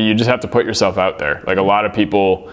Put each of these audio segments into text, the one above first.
you just have to put yourself out there. Like a lot of people,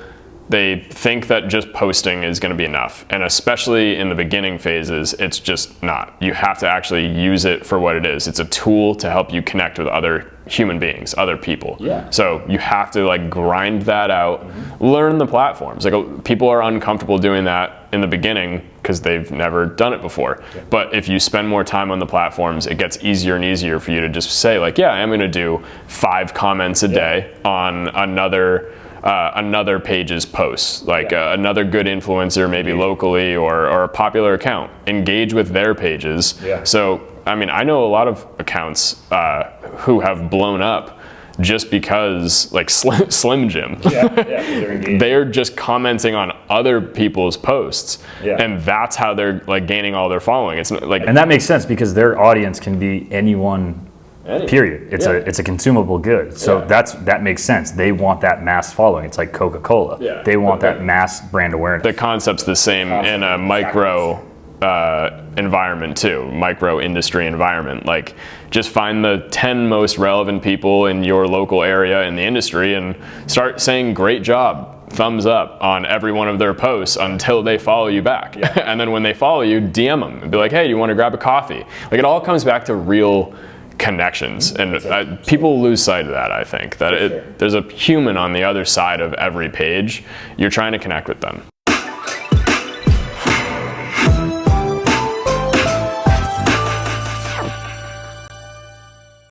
they think that just posting is going to be enough. And especially in the beginning phases, it's just not. You have to actually use it for what it is. It's a tool to help you connect with other human beings, other people. Yeah. So you have to like grind that out, learn the platforms. Like people are uncomfortable doing that in the beginning because they've never done it before. Yeah. But if you spend more time on the platforms, it gets easier and easier for you to just say like, yeah, I'm going to do 5 comments a day on another page's posts, like another good influencer, maybe locally or a popular account. Engage with their pages. Yeah. So, I mean, I know a lot of accounts who have blown up just because, like Slim Jim, they're just commenting on other people's posts, and that's how they're like gaining all their following. It's like, and that makes sense because their audience can be anyone. Period. It's a consumable good. So that makes sense. They want that mass following. It's like Coca-Cola. Yeah. They want that mass brand awareness. The concept's the same in a micro environment too, micro industry environment. Like just find the 10 most relevant people in your local area in the industry and start saying great job, thumbs up on every one of their posts until they follow you back. And then when they follow you, DM them and be like, hey, you want to grab a coffee? Like it all comes back to real connections, and people lose sight of that. I think that there's a human on the other side of every page. You're trying to connect with them.